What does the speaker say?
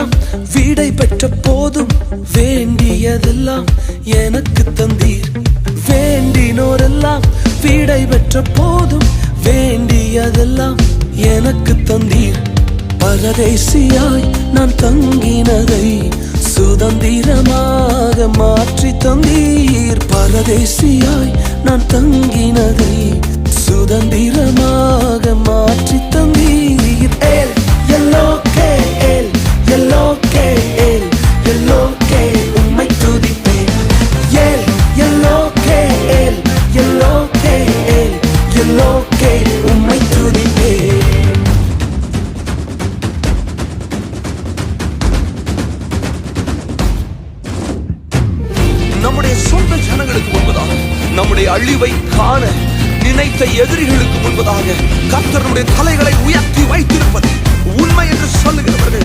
வேண்டினோரெல்லாம் விடை பெற்ற போதும் வேண்டியதெல்லாம் எனக்கு தந்தீர். வேண்டினோரெல்லாம் விடை பெற்ற போதும் வேண்டியதெல்லாம் எனக்கு தந்தீர். பரதேசியாய் நான் தங்கினதை சுதந்திரமாக மாற்றி தந்தீர். பரதேசியாய் நான் தங்கினதை சுதந்திரமாக மாற்றி தந்தீர். ஏல் எல்லோகே ஏல் எல்லோகே ஏல் எல்லோகே உம்மை துதிப்பேன். ஏல் எல்லோகே ஏல் எல்லோகே ஏல் எல்லோகே உம்மை துதிப்பேன். நம்முடைய சொந்த ஜனங்களுக்கு முன்பதாக நம்முடைய அழிவை காண நினைத்த எதிரிகளுக்கு முன்பதாக கர்த்தருடைய தலைகளை உயர்த்தி வைத்திருப்பது உண்மை என்று சொல்லுகிறவர்கள்